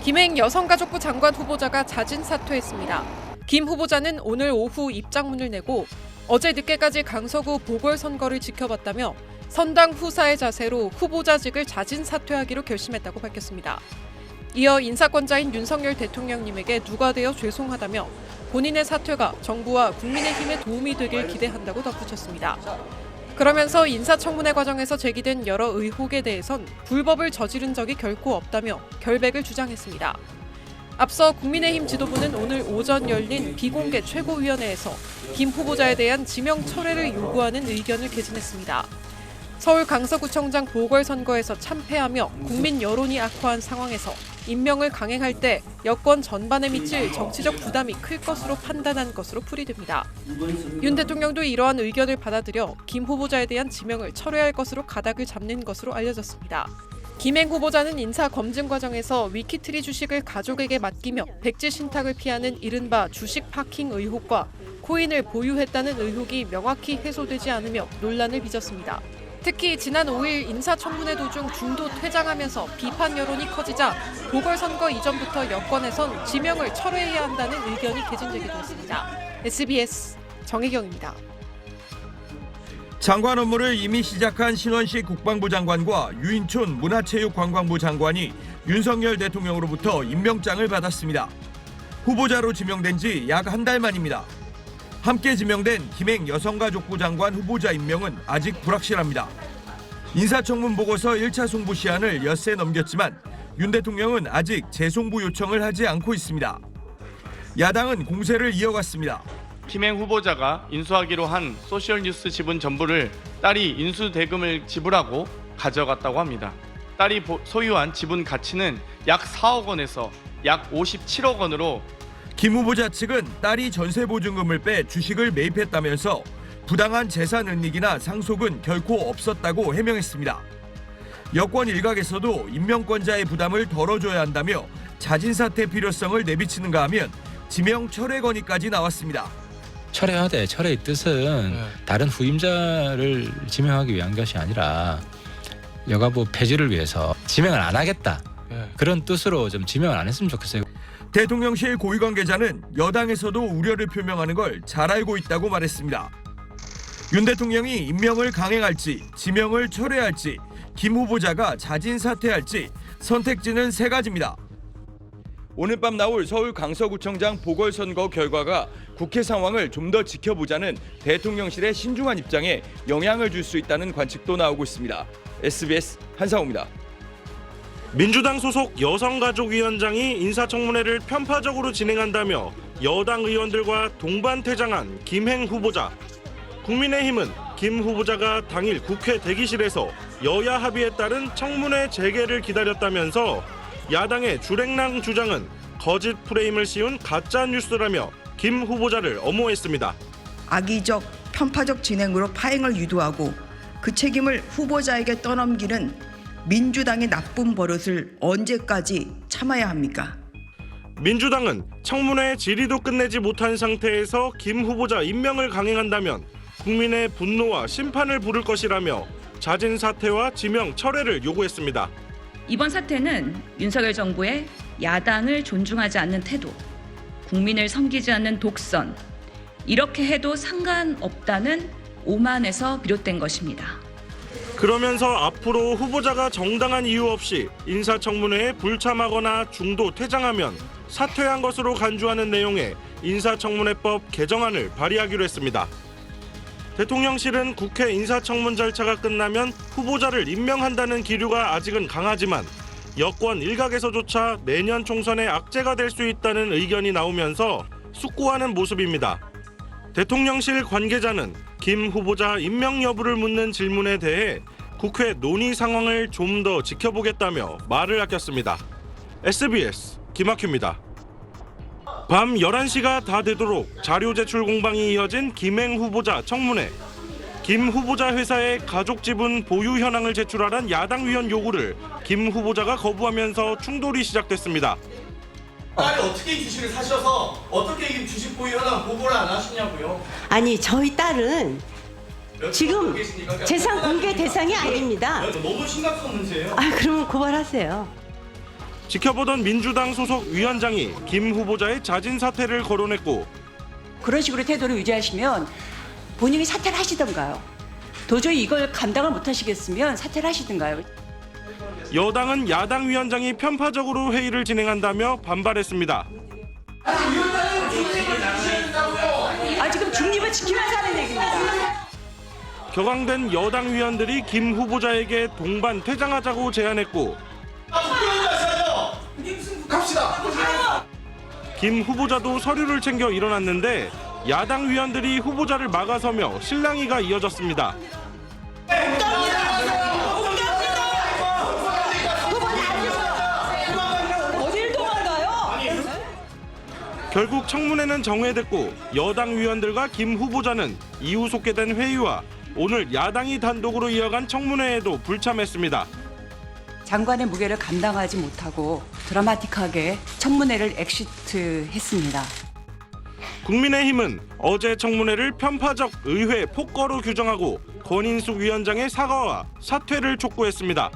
김행 여성가족부 장관 후보자가 자진 사퇴했습니다. 김 후보자는 오늘 오후 입장문을 내고 어제 늦게까지 강서구 보궐선거를 지켜봤다며 선당 후사의 자세로 후보자직을 자진 사퇴하기로 결심했다고 밝혔습니다. 이어 인사권자인 윤석열 대통령님에게 누가 되어 죄송하다며 본인의 사퇴가 정부와 국민의힘에 도움이 되길 기대한다고 덧붙였습니다. 그러면서 인사청문회 과정에서 제기된 여러 의혹에 대해선 불법을 저지른 적이 결코 없다며 결백을 주장했습니다. 앞서 국민의힘 지도부는 오늘 오전 열린 비공개 최고위원회에서 김 후보자에 대한 지명 철회를 요구하는 의견을 개진했습니다. 서울 강서구청장 보궐선거에서 참패하며 국민 여론이 악화한 상황에서 임명을 강행할 때 여권 전반에 미칠 정치적 부담이 클 것으로 판단한 것으로 풀이됩니다. 윤 대통령도 이러한 의견을 받아들여 김 후보자에 대한 지명을 철회할 것으로 가닥을 잡는 것으로 알려졌습니다. 김행 후보자는 인사 검증 과정에서 위키트리 주식을 가족에게 맡기며 백지 신탁을 피하는 이른바 주식 파킹 의혹과 코인을 보유했다는 의혹이 명확히 해소되지 않으며 논란을 빚었습니다. 특히 지난 5일 인사청문회 도중 중도 퇴장하면서 비판 여론이 커지자 보궐선거 이전부터 여권에선 지명을 철회해야 한다는 의견이 개진되기도 했습니다. SBS 정혜경입니다. 장관 업무를 이미 시작한 신원식 국방부 장관과 유인촌 문화체육관광부 장관이 윤석열 대통령으로부터 임명장을 받았습니다. 후보자로 지명된 지 약 한 달 만입니다. 함께 지명된 김행 여성가족부 장관 후보자 임명은 아직 불확실합니다. 인사청문 보고서 1차 송부 시한을 엿새 넘겼지만 윤 대통령은 아직 재송부 요청을 하지 않고 있습니다. 야당은 공세를 이어갔습니다. 김행 후보자가 인수하기로 한 소셜뉴스 지분 전부를 딸이 인수대금을 지불하고 가져갔다고 합니다. 딸이 소유한 지분 가치는 약 4억 원에서 약 57억 원으로 김 후보자 측은 딸이 전세보증금을 빼 주식을 매입했다면서 부당한 재산 은닉이나 상속은 결코 없었다고 해명했습니다. 여권 일각에서도 임명권자의 부담을 덜어줘야 한다며 자진사퇴 필요성을 내비치는가 하면 지명 철회 건의까지 나왔습니다. 철회하되 철회의 뜻은 다른 후임자를 지명하기 위한 것이 아니라 여가부 폐지를 위해서 지명을 안 하겠다. 그런 뜻으로 좀 지명을 안 했으면 좋겠어요. 대통령실 고위 관계자는 여당에서도 우려를 표명하는 걸 잘 알고 있다고 말했습니다. 윤 대통령이 임명을 강행할지 지명을 철회할지 김 후보자가 자진 사퇴할지 선택지는 세 가지입니다. 오늘 밤 나올 서울 강서구청장 보궐선거 결과가 국회 상황을 좀 더 지켜보자는 대통령실의 신중한 입장에 영향을 줄 수 있다는 관측도 나오고 있습니다. SBS 한상호입니다. 민주당 소속 여성가족위원장이 인사청문회를 편파적으로 진행한다며 여당 의원들과 동반퇴장한 김행 후보자. 국민의힘은 김 후보자가 당일 국회 대기실에서 여야 합의에 따른 청문회 재개를 기다렸다면서 야당의 주랭랑 주장은 거짓 프레임을 씌운 가짜 뉴스라며 김 후보자를 엄호했습니다. 악의적, 편파적 진행으로 파행을 유도하고 그 책임을 후보자에게 떠넘기는 민주당의 나쁜 버릇을 언제까지 참아야 합니까? 민주당은 청문회 질의도 끝내지 못한 상태에서 김 후보자 임명을 강행한다면 국민의 분노와 심판을 부를 것이라며 자진 사퇴와 지명 철회를 요구했습니다. 이번 사태는 윤석열 정부의 야당을 존중하지 않는 태도, 국민을 섬기지 않는 독선, 이렇게 해도 상관없다는 오만에서 비롯된 것입니다. 그러면서 앞으로 후보자가 정당한 이유 없이 인사청문회에 불참하거나 중도 퇴장하면 사퇴한 것으로 간주하는 내용의 인사청문회법 개정안을 발의하기로 했습니다. 대통령실은 국회 인사청문 절차가 끝나면 후보자를 임명한다는 기류가 아직은 강하지만 여권 일각에서조차 내년 총선의 악재가 될 수 있다는 의견이 나오면서 숙고하는 모습입니다. 대통령실 관계자는 김 후보자 임명 여부를 묻는 질문에 대해 국회 논의 상황을 좀 더 지켜보겠다며 말을 아꼈습니다. SBS 김학규입니다. 밤 11시가 다 되도록 자료 제출 공방이 이어진 김행 후보자 청문회. 김 후보자 회사에 가족 지분 보유 현황을 제출하란 야당 위원 요구를 김 후보자가 거부하면서 충돌이 시작됐습니다. 딸이 어떻게 주식을 사셔서 어떻게 주식 보유 현황 보고를 안 하시냐고요? 아니 저희 딸은 지금 재산 공개 대상이 아닙니다. 너무 심각한 문제예요. 그러면 고발하세요. 지켜보던 민주당 소속 위원장이 김 후보자의 자진 사퇴를 거론했고 그런 식으로 태도를 유지하시면 본인이 사퇴를 하시던가요. 도저히 이걸 감당을 못 하시겠으면 사퇴를 하시던가요. 여당은 야당 위원장이 편파적으로 회의를 진행한다며 반발했습니다. 지금 중립을 지키면서 하는 얘기입니다. 격앙된 여당 위원들이 김 후보자에게 동반 퇴장하자고 제안했고 김 후보자도 서류를 챙겨 일어났는데 야당 위원들이 후보자를 막아서며 실랑이가 이어졌습니다. 어딜 도망가요? 결국 청문회는 정회됐고 여당 위원들과 김 후보자는 이후 속개된 회의와 오늘 야당이 단독으로 이어간 청문회에도 불참했습니다. 장관의 무게를 감당하지 못하고 드라마틱하게 청문회를 엑시트했습니다. 국민의힘은 어제 청문회를 편파적 의회 폭거로 규정하고 권인숙 위원장의 사과와 사퇴를 촉구했습니다.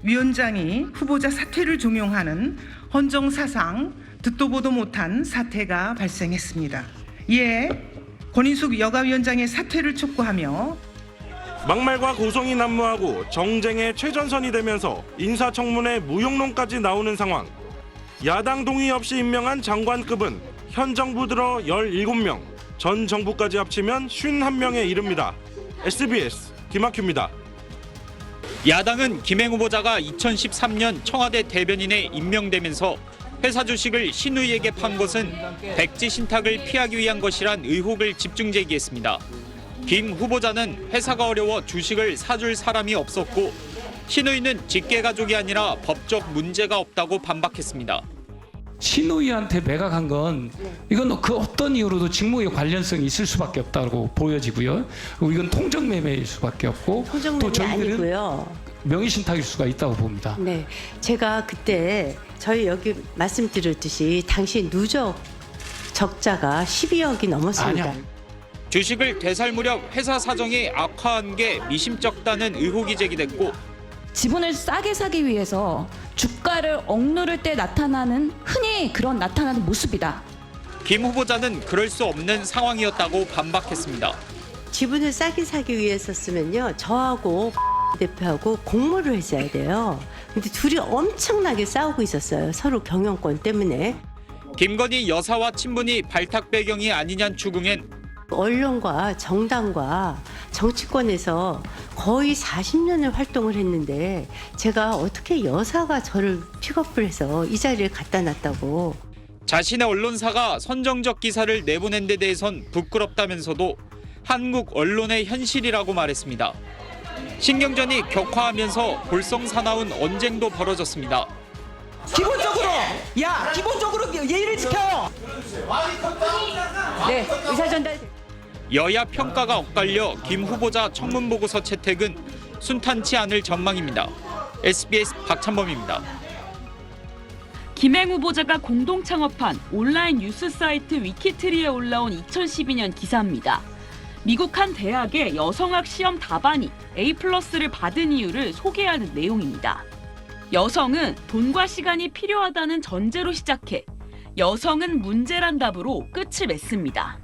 위원장이 후보자 사퇴를 종용하는 헌정사상 듣도 보도 못한 사태가 발생했습니다. 이에 권인숙 여가위원장의 사퇴를 촉구하며 막말과 고성이 난무하고 정쟁의 최전선이 되면서 인사청문회 무용론까지 나오는 상황. 야당 동의 없이 임명한 장관급은 현 정부 들어 17명, 전 정부까지 합치면 51명에 이릅니다. SBS 김학규입니다. 야당은 김행 후보자가 2013년 청와대 대변인에 임명되면서 회사 주식을 신우이에게 판 것은 백지 신탁을 피하기 위한 것이란 의혹을 집중 제기했습니다. 김 후보자는 회사가 어려워 주식을 사줄 사람이 없었고 신우이는 직계가족이 아니라 법적 문제가 없다고 반박했습니다. 신우이한테 매각한 건 이건 그 어떤 이유로도 직무에 관련성이 있을 수밖에 없다고 보여지고요. 그리고 이건 통정매매일 수밖에 없고 또 저희들은 아니고요. 명의신탁일 수가 있다고 봅니다. 네, 제가 그때 저희 여기 말씀드렸듯이 당시 누적 적자가 12억이 넘었습니다. 아니요. 주식을 되살 무렵 회사 사정이 악화한 게 미심쩍다는 의혹이 제기됐고 지분을 싸게 사기 위해서 주가를 억누를 때 나타나는 흔히 그런 나타나는 모습이다. 김 후보자는 그럴 수 없는 상황이었다고 반박했습니다. 지분을 싸게 사기 위해서쓰면요, 저하고 대표하고 공모를 했어야 돼요. 근데 둘이 엄청나게 싸우고 있었어요. 서로 경영권 때문에. 김건희 여사와 친분이 발탁 배경이 아니냐는 추궁엔 언론과 정당과 정치권에서 거의 40년을 활동을 했는데 제가 어떻게 여사가 저를 픽업을 해서 이 자리에 갖다 놨다고. 자신의 언론사가 선정적 기사를 내보낸 데 대해선 부끄럽다면서도 한국 언론의 현실이라고 말했습니다. 신경전이 격화하면서 볼썽사나운 언쟁도 벌어졌습니다. 기본적으로 예의를 지켜요. 네, 의사전달. 여야 평가가 엇갈려 김 후보자 청문 보고서 채택은 순탄치 않을 전망입니다. SBS 박찬범입니다. 김행 후보자가 공동 창업한 온라인 뉴스 사이트 위키트리에 올라온 2012년 기사입니다. 미국 한 대학의 여성학 시험 답안이 A+를 받은 이유를 소개하는 내용입니다. 여성은 돈과 시간이 필요하다는 전제로 시작해 여성은 문제란 답으로 끝을 맺습니다.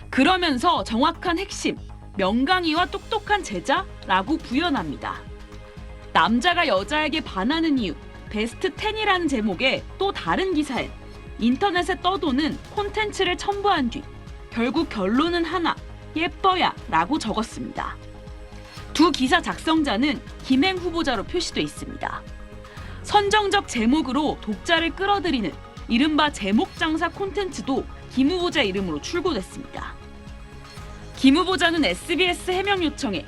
그러면서 정확한 핵심, 명강의와 똑똑한 제자라고 부연합니다. 남자가 여자에게 반하는 이유, 베스트 10이라는 제목의 또 다른 기사엔 인터넷에 떠도는 콘텐츠를 첨부한 뒤 결국 결론은 하나, 예뻐야 라고 적었습니다. 두 기사 작성자는 김행 후보자로 표시돼 있습니다. 선정적 제목으로 독자를 끌어들이는 이른바 제목장사 콘텐츠도 김 후보자 이름으로 출고됐습니다. 김 후보자는 SBS 해명 요청에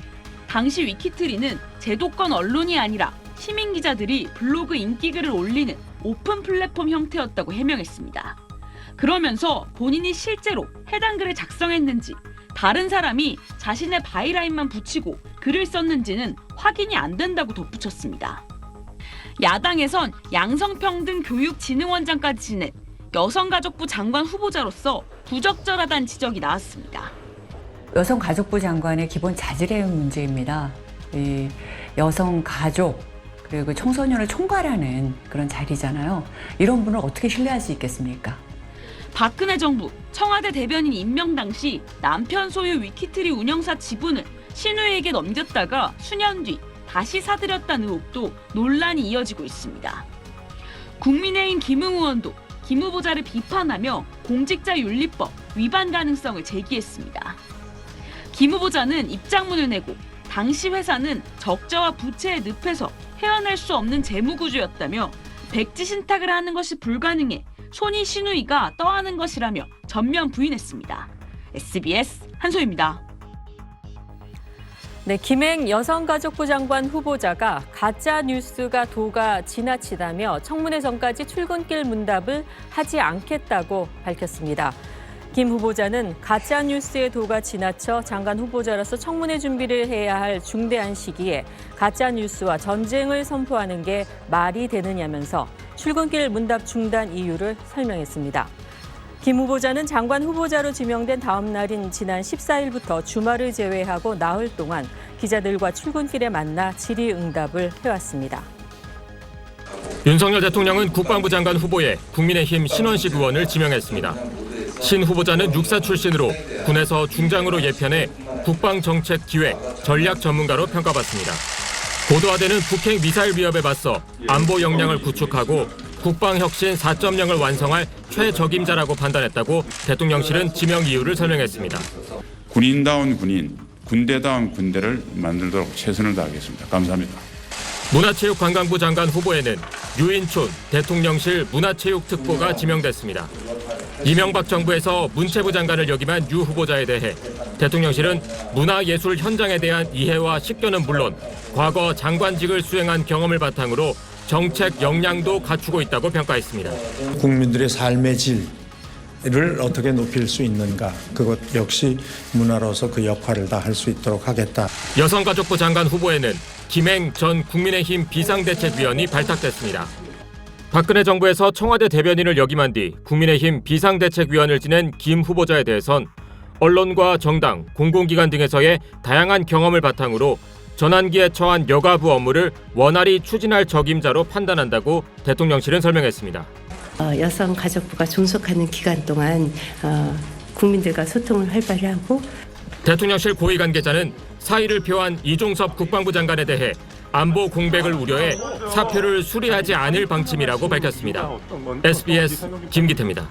당시 위키트리는 제도권 언론이 아니라 시민 기자들이 블로그 인기글을 올리는 오픈 플랫폼 형태였다고 해명했습니다. 그러면서 본인이 실제로 해당 글을 작성했는지 다른 사람이 자신의 바이라인만 붙이고 글을 썼는지는 확인이 안 된다고 덧붙였습니다. 야당에선 양성평등교육진흥원장까지 지낸 여성가족부 장관 후보자로서 부적절하다는 지적이 나왔습니다. 여성가족부 장관의 기본 자질의 문제입니다. 이 여성가족 그리고 청소년을 총괄하는 그런 자리잖아요. 이런 분을 어떻게 신뢰할 수 있겠습니까? 박근혜 정부 청와대 대변인 임명 당시 남편 소유 위키트리 운영사 지분을 신우이에게 넘겼다가 수년 뒤 다시 사들였다는 의혹도 논란이 이어지고 있습니다. 국민의힘 김웅 의원도 김 후보자를 비판하며 공직자윤리법 위반 가능성을 제기했습니다. 김 후보자는 입장문을 내고 당시 회사는 적자와 부채의 늪에서 헤어날 수 없는 재무구조였다며 백지 신탁을 하는 것이 불가능해 손이 신우이가 떠하는 것이라며 전면 부인했습니다. SBS 한소희입니다. 네, 김행 여성가족부 장관 후보자가 가짜 뉴스가 도가 지나치다며 청문회 전까지 출근길 문답을 하지 않겠다고 밝혔습니다. 김 후보자는 가짜 뉴스의 도가 지나쳐 장관 후보자로서 청문회 준비를 해야 할 중대한 시기에 가짜 뉴스와 전쟁을 선포하는 게 말이 되느냐면서 출근길 문답 중단 이유를 설명했습니다. 김 후보자는 장관 후보자로 지명된 다음 날인 지난 14일부터 주말을 제외하고 나흘 동안 기자들과 출근길에 만나 질의응답을 해왔습니다. 윤석열 대통령은 국방부 장관 후보에 국민의힘 신원식 의원을 지명했습니다. 신 후보자는 육사 출신으로 군에서 중장으로 예편해 국방정책기획, 전략 전문가로 평가받습니다. 고도화되는 북핵 미사일 위협에 맞서 안보 역량을 구축하고 국방혁신 4.0을 완성할 최적임자라고 판단했다고 대통령실은 지명 이유를 설명했습니다. 군인다운 군인, 군대다운 군대를 만들도록 최선을 다하겠습니다. 감사합니다. 문화체육관광부 장관 후보에는 유인촌 대통령실 문화체육특보가 지명됐습니다. 이명박 정부에서 문체부 장관을 역임한 유 후보자에 대해 대통령실은 문화예술 현장에 대한 이해와 식견은 물론 과거 장관직을 수행한 경험을 바탕으로 정책 역량도 갖추고 있다고 평가했습니다. 국민들의 삶의 질을 어떻게 높일 수 있는가, 그것 역시 문화로서 그 역할을 다 할 수 있도록 하겠다. 여성가족부 장관 후보에는 김행 전 국민의힘 비상대책위원이 발탁됐습니다. 박근혜 정부에서 청와대 대변인을 역임한 뒤 국민의힘 비상대책위원을 지낸 김 후보자에 대해선 언론과 정당, 공공기관 등에서의 다양한 경험을 바탕으로 전환기에 처한 여가부 업무를 원활히 추진할 적임자로 판단한다고 대통령실은 설명했습니다. 여성가족부가 종속하는 기간 동안 국민들과 소통을 활발히 하고 대통령실 고위 관계자는 사의를 표한 이종섭 국방부 장관에 대해 안보 공백을 우려해 사표를 수리하지 않을 방침이라고 밝혔습니다. SBS 김기태입니다.